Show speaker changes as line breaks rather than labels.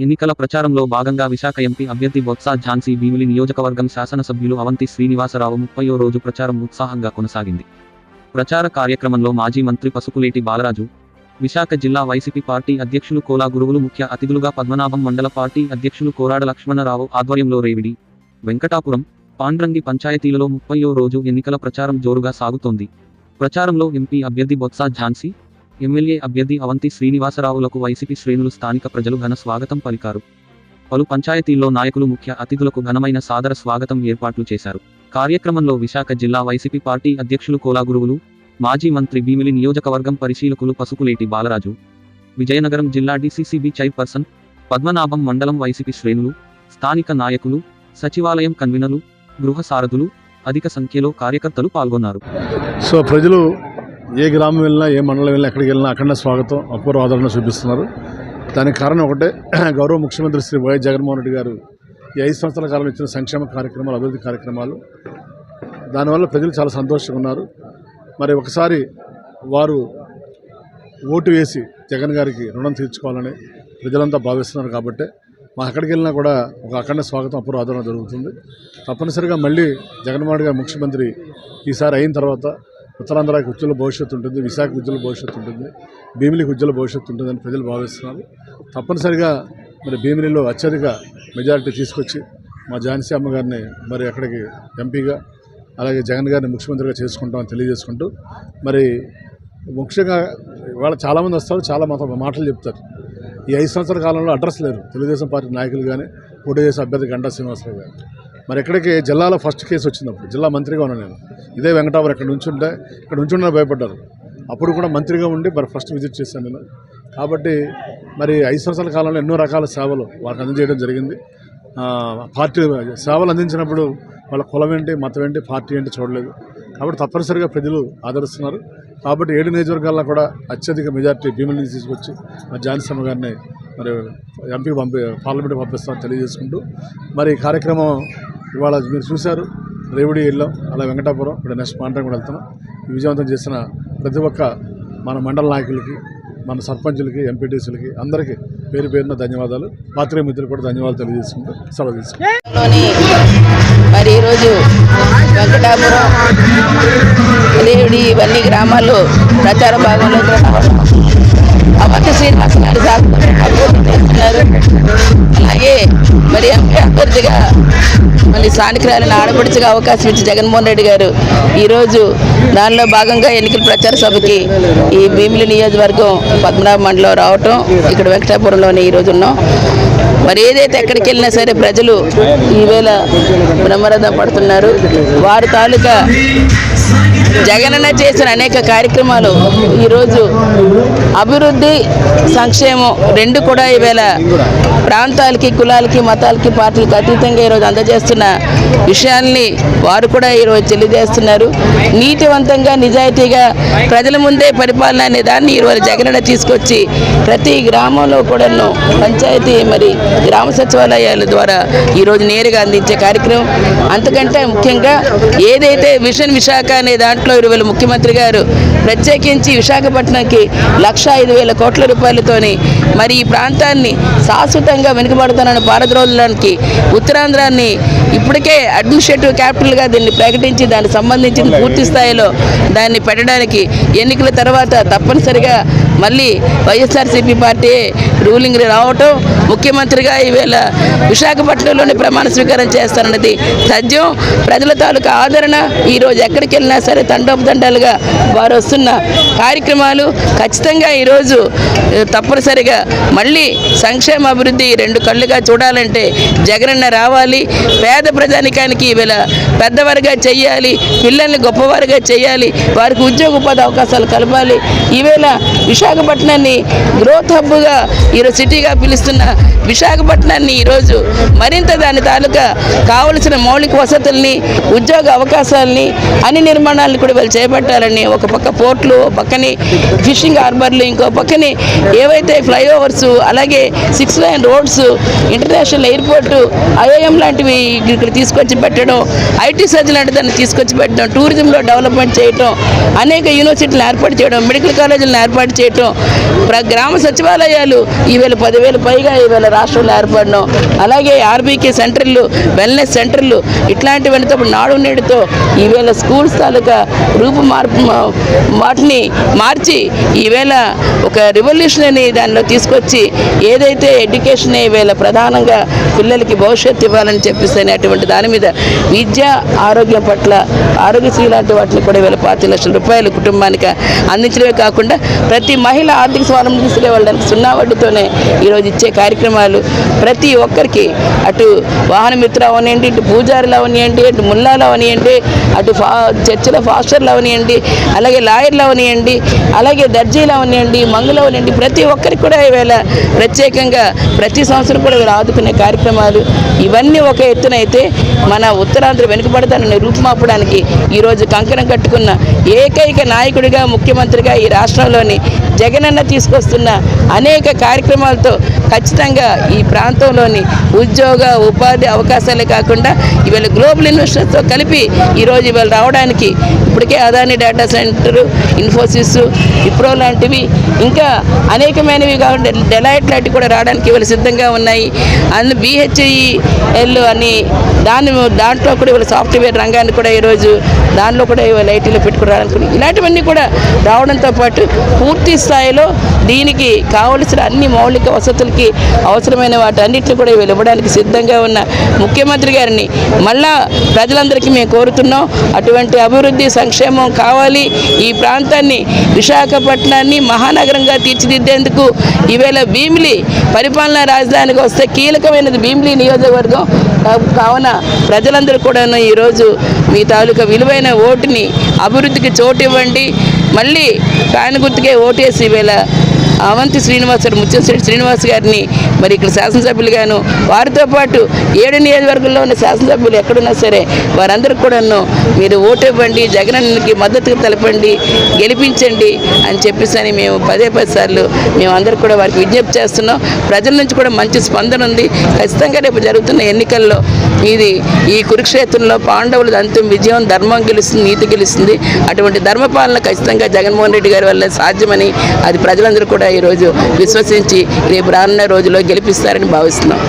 ఎన్నికల ప్రచారంలో భాగంగా విశాఖ ఎంపీ అభ్యర్థి బొత్స ఝాన్సీ భీమిలి నియోజకవర్గం శాసనసభ్యులు అవంతి శ్రీనివాసరావు 30వ రోజు ప్రచారం ఉత్సాహంగా కొనసాగింది. ప్రచార కార్యక్రమంలో మాజీ మంత్రి పసుపులేటి బాలరాజు, విశాఖ జిల్లా వైసీపీ పార్టీ అధ్యక్షులు కోలా గురువులు, ముఖ్య అతిథులుగా పద్మనాభం మండల పార్టీ అధ్యక్షులు కోరాడ లక్ష్మణరావు ఆధ్వర్యంలో రేవిడి, వెంకటాపురం, పాండ్రంగి పంచాయతీలలో 30వ రోజు ఎన్నికల ప్రచారం జోరుగా సాగుతోంది. ప్రచారంలో ఎంపీ అభ్యర్థి బొత్స ఝాన్సీ, ఎమ్మెల్యే అభ్యర్థి అవంతి శ్రీనివాసరావులకు వైసీపీ శ్రేణులు, స్థానిక ప్రజలు ఘన స్వాగతం పలికారు. పలు పంచాయతీల్లో నాయకులు ముఖ్య అతిథులకు ఘనమైన సాదర స్వాగతం ఏర్పాట్లు చేశారు. కార్యక్రమంలో విశాఖ జిల్లా వైసీపీ పార్టీ అధ్యక్షులు కోలా గురువులు, మాజీ మంత్రి భీమిలి నియోజకవర్గం పరిశీలకులు పసుపులేటి బాలరాజు, విజయనగరం జిల్లా డీసీసీబీ చైర్పర్సన్, పద్మనాభం మండలం వైసీపీ శ్రేణులు, స్థానిక నాయకులు, సచివాలయం కన్వీనర్లు, గృహ సారథులు అధిక సంఖ్యలో కార్యకర్తలు పాల్గొన్నారు.
సో ప్రజలు ఏ గ్రామం వెళ్ళినా, ఏ మండలం వెళ్ళినా, ఎక్కడికి వెళ్ళినా అఖండ స్వాగతం, అపూర్వ ఆదరణ చూపిస్తున్నారు. దానికి కారణం ఒకటే, గౌరవ ముఖ్యమంత్రి శ్రీ వైఎస్ జగన్మోహన్ రెడ్డి గారు ఈ 5 సంవత్సరాల కాలం ఇచ్చిన సంక్షేమ కార్యక్రమాలు, అభివృద్ధి కార్యక్రమాలు, దానివల్ల ప్రజలు చాలా సంతోషంగా ఉన్నారు. మరి ఒకసారి వారు ఓటు వేసి జగన్ గారికి రుణం తీర్చుకోవాలని ప్రజలంతా భావిస్తున్నారు. కాబట్టి మా ఎక్కడికి వెళ్ళినా కూడా ఒక అఖండ స్వాగతం, అపూర్వ ఆదరణ జరుగుతుంది. తప్పనిసరిగా మళ్ళీ జగన్మోహన్ రెడ్డి గారు ముఖ్యమంత్రి ఈసారి అయిన తర్వాత ఉత్తరాంధ్రకి ఉజ్వల భవిష్యత్తు ఉంటుంది, విశాఖకు ఉజ్వల భవిష్యత్తు ఉంటుంది, భీమిలికి ఉజ్వల భవిష్యత్తు ఉంటుందని ప్రజలు భావిస్తున్నారు. తప్పనిసరిగా మరి భీమిలిలో అత్యధిక మెజారిటీ తీసుకొచ్చి మా ఝాన్సీ అమ్మ గారిని మరి అక్కడికి ఎంపీగా, అలాగే జగన్ గారిని ముఖ్యమంత్రిగా చేసుకుంటామని తెలియజేసుకుంటూ, మరి ముఖ్యంగా ఇవాళ చాలామంది వస్తారు, చాలా మాటలు చెప్తారు. ఈ 5 సంవత్సరాల కాలంలో అడ్రస్ లేరు తెలుగుదేశం పార్టీ నాయకులు కానీ, పోటీ చేసే అభ్యర్థి గంటా శ్రీనివాసరావు గారు. మరి ఎక్కడికి జిల్లాలో ఫస్ట్ కేసు వచ్చినప్పుడు జిల్లా మంత్రిగా ఉన్నాను నేను, ఇదే వెంకటాపురం. ఇక్కడ నుంచుంటే భయపడ్డారు. అప్పుడు కూడా మంత్రిగా ఉండి మరి ఫస్ట్ విజిట్ చేశాను నేను. కాబట్టి మరి 5 సంవత్సరాల కాలంలో ఎన్నో రకాల సేవలు వారికి అందజేయడం జరిగింది. పార్టీ సేవలు అందించినప్పుడు వాళ్ళ కులం ఏంటి, మతం ఏంటి, పార్టీ ఏంటి చూడలేదు. కాబట్టి తప్పనిసరిగా ప్రజలు ఆదరిస్తున్నారు. కాబట్టి 7 నియోజకవర్గాల్లో కూడా అత్యధిక మెజార్టీ భీమిలి నుంచి తీసుకొచ్చి మా ఝాన్సీ అమ్మ గారిని మరి ఎంపీకి పార్లమెంట్కి పంపిస్తామని తెలియజేసుకుంటూ, మరి ఈ కార్యక్రమం ఇవాళ మీరు చూశారు. రేవిడి వెళ్ళాం, అలా వెంకటాపురం, ఇప్పుడు నెక్స్ట్ పాండ్రంగి కూడా వెళ్తున్నాం. విజయవంతం చేసిన ప్రతి ఒక్క మన మండల నాయకులకి, మన సర్పంచులకి, ఎంపీటీసీలకి అందరికీ పేరు పేరున ధన్యవాదాలు. పాత్రికేయ మిత్రులు కూడా ధన్యవాదాలు తెలియజేసుకుంటూ సెలవు తీసుకుంటాం.
మరి ఈరోజు వెంకటాపురం, రేవిడి ఇవన్నీ గ్రామాల్లో ప్రచార భాగంలో అవంతి శ్రీనివాస గారు చేస్తున్నారు. అలాగే మరి ఎంపీ అభ్యర్థిగా మళ్ళీ స్థానికురాలను ఆడపడుచుగా అవకాశం ఇచ్చి జగన్మోహన్ రెడ్డి గారు ఈరోజు దానిలో భాగంగా ఎన్నికల ప్రచార సభకి ఈ భీమిలి నియోజకవర్గం పద్మనాభ మండలం రావటం, ఇక్కడ వెంకటాపురంలోనే ఈరోజు ఉన్నాం. మరి ఏదైతే ఎక్కడికి వెళ్ళినా సరే ప్రజలు ఈవేళ బ్రహ్మరథం పడుతున్నారు. వారి తాలూకా జగనన్న చేసిన అనేక కార్యక్రమాలు ఈరోజు అభివృద్ధి, సంక్షేమం రెండు కూడా ఈవేళ ప్రాంతాలకి, కులాలకి, మతాలకి, పార్టీలకు అతీతంగా ఈరోజు అందజేస్తున్న విషయాల్ని వారు కూడా ఈరోజు తెలియజేస్తున్నారు. నీతివంతంగా, నిజాయితీగా ప్రజల ముందే పరిపాలన అనే దాన్ని ఈరోజు జగనన్న తీసుకొచ్చి ప్రతి గ్రామంలో కూడా పంచాయతీ మరి గ్రామ సచివాలయాల ద్వారా ఈరోజు నేరుగా అందించే కార్యక్రమం. అంతకంటే ముఖ్యంగా ఏదైతే విషన్ విశాఖ అనే దాంట్లో ఈరోజు ముఖ్యమంత్రి గారు ప్రత్యేకించి విశాఖపట్నంకి 1,05,000 కోట్ల రూపాయలతోని మరి ఈ ప్రాంతాన్ని శాశ్వతంగా వెనుకబడుతున్న పారద్రోలడానికి ఉత్తరాంధ్రాన్ని ఇప్పటికే అడ్మినిస్ట్రేటివ్ క్యాపిటల్గా దీన్ని ప్రకటించి దానికి సంబంధించిన పూర్తి స్థాయిలో దాన్ని పెట్టడానికి ఎన్నికల తర్వాత తప్పనిసరిగా మళ్ళీ వైఎస్ఆర్సీపీ పార్టీ రూలింగ్ రావటం, ముఖ్యమంత్రిగా ఈవేళ విశాఖపట్నంలోనే ప్రమాణ స్వీకారం చేస్తారన్నది సత్యం. ప్రజల తాలూకా ఆదరణ ఈరోజు ఎక్కడికి వెళ్ళినా సరే తండోపతండాలుగా వారు వస్తున్న కార్యక్రమాలు ఖచ్చితంగా ఈరోజు తప్పనిసరిగా మళ్ళీ సంక్షేమ అభివృద్ధి 2 కళ్ళుగా చూడాలంటే జగనన్న రావాలి. పేద ప్రజానికానికి ఈవేళ పెద్దవారుగా చేయాలి, పిల్లల్ని గొప్పవారుగా చేయాలి, వారికి ఉద్యోగ ఉపాధి అవకాశాలు కలపాలి. ఈవేళ విశాఖపట్నాన్ని గ్రోత్ హబ్గా ఈరోజు సిటీగా పిలుస్తున్న విశాఖపట్నాన్ని ఈరోజు మరింత దాని తాలూకా కావలసిన మౌలిక వసతుల్ని, ఉద్యోగ అవకాశాలని, అన్ని నిర్మాణాలను కూడా వీళ్ళు చేపట్టాలని ఒక పక్క పోర్ట్లు, పక్కని ఫిషింగ్ హార్బర్లు, ఇంకో పక్కని ఏవైతే ఫ్లైఓవర్స్, అలాగే 6 line roads, international airport, IIM లాంటివి ఇక్కడ తీసుకొచ్చి పెట్టడం, ఐటీ సర్జ్ లాంటి దాన్ని తీసుకొచ్చి పెట్టడం, టూరిజంలో డెవలప్మెంట్ చేయడం, అనేక యూనివర్సిటీలు ఏర్పాటు చేయడం, మెడికల్ కాలేజీలను ఏర్పాటు చేయడం, పెట్టడం, గ్రామ సచివాలయాలు ఈవేళ 10,000 పైగా ఈవేళ రాష్ట్రంలో ఏర్పడడం, అలాగే ఆర్బీకే సెంటర్లు, వెల్నెస్ సెంటర్లు ఇట్లాంటివన్నీతో నాడు నేడుతో ఈవేళ స్కూల్స్ తాలూకా వాటిని మార్చి ఈవేళ ఒక రివల్యూషనరీ దానిలో తీసుకొచ్చి ఏదైతే ఎడ్యుకేషన్ ఈవేళ ప్రధానంగా పిల్లలకి భవిష్యత్తు ఇవ్వాలని చెప్పిస్తే అటువంటి దాని మీద విద్య ఆరోగ్యం పట్ల ఆరోగ్యశ్రీ లాంటి వాటిని కూడా ఈవేళ 5 లక్షల రూపాయలు కుటుంబానికి అందించడమే కాకుండా ప్రతి మహిళ ఆర్థిక స్వావలంబన తీసుకువెళ్ళడానికి 0 వడ్డీతోనే ఈరోజు ఇచ్చే కార్యక్రమాలు ప్రతి ఒక్కరికి, అటు వాహన మిత్ర అవనివ్వండి, ఇటు పూజారులు అవనివ్వండి, అటు ముల్లాలు అవనివ్వండి, అటు చర్చిల ఫాస్టర్లు అవనివ్వండి, అలాగే లాయర్లు అవనివ్వండి, అలాగే దర్జీలు అవనివ్వండి, మంగులు అవనివ్వండి, ప్రతి ఒక్కరికి కూడా ఈవేళ ప్రత్యేకంగా ప్రతి సంవత్సరం కూడా వీళ్ళు ఆదుకునే కార్యక్రమాలు ఇవన్నీ ఒక ఎత్తునైతే మన ఉత్తరాంధ్ర వెనుకబడతానని రూపుమాపడానికి ఈరోజు కంకణం కట్టుకున్న ఏకైక నాయకుడిగా, ముఖ్యమంత్రిగా ఈ రాష్ట్రంలోని జగనన్న తీసుకొస్తున్న అనేక కార్యక్రమాలతో ఖచ్చితంగా ఈ ప్రాంతంలోని ఉద్యోగ ఉపాధి అవకాశాలే కాకుండా ఇవాళ గ్లోబల్ ఇన్వెస్టర్స్తో కలిపి ఈరోజు ఇవాళ రావడానికి ఇప్పటికే అదాని డేటా సెంటరు, ఇన్ఫోసిస్, విప్రో లాంటివి ఇంకా అనేకమైనవి కాకుండా డెలాయిట్ లాంటివి కూడా రావడానికి ఇవాళ సిద్ధంగా ఉన్నాయి. అందులో BHEL అని దాంట్లో కూడా ఇవాళ సాఫ్ట్వేర్ రంగాన్ని కూడా ఈరోజు దానిలో కూడా ఇవాళ ఐటీలో పెట్టుకుని రావడానికి ఇలాంటివన్నీ కూడా రావడంతో పాటు పూర్తి స్థాయిలో దీనికి కావలసిన అన్ని మౌలిక వసతులకి అవసరమైన వాటన్నిటిని కూడా వీళ్ళు ఇవ్వడానికి సిద్ధంగా ఉన్న ముఖ్యమంత్రి గారిని మళ్ళా ప్రజలందరికీ మేము కోరుతున్నాం. అటువంటి అభివృద్ధి సంక్షేమం కావాలి. ఈ ప్రాంతాన్ని విశాఖపట్నాన్ని మహానగరంగా తీర్చిదిద్దేందుకు ఈవేళ భీమిలి పరిపాలనా రాజధానికి వస్తే కీలకమైనది భీమిలి నియోజకవర్గం కావున ప్రజలందరూ కూడా ఈరోజు మీ తాలూకా విలువైన ఓటుని అభివృద్ధికి చోటు ఇవ్వండి. మళ్ళీ ఫ్యాన్ గుర్తుకే ఓటేసి ఈవేళ అవంతి శ్రీనివాస్ గారు, ముత్యంశెట్టి శ్రీనివాస్ గారిని మరి ఇక్కడ శాసనసభ్యులుగాను, వారితో పాటు 7 నియోజకవర్గంలో ఉన్న శాసనసభ్యులు ఎక్కడున్నా సరే వారందరికీ కూడాను మీరు ఓటు ఇవ్వండి, జగనన్నకి మద్దతుగా తెలపండి, గెలిపించండి అని చెప్పేసి మేము 10 సార్లు మేము అందరికి కూడా వారికి విజ్ఞప్తి చేస్తున్నాం. ప్రజల నుంచి కూడా మంచి స్పందన ఉంది. ఖచ్చితంగా రేపు జరుగుతున్న ఎన్నికల్లో ఈ కురుక్షేత్రంలో పాండవుల అంతిమ విజయం, ధర్మం గెలుస్తుంది, నీతి గెలుస్తుంది. అటువంటి ధర్మపాలన ఖచ్చితంగా జగన్మోహన్ రెడ్డి గారి వల్ల సాధ్యమని అది ప్రజలందరూ కూడా ఈరోజు విశ్వసించి రేపు రానున్న రోజుల్లో గెలిపిస్తారని భావిస్తున్నాం.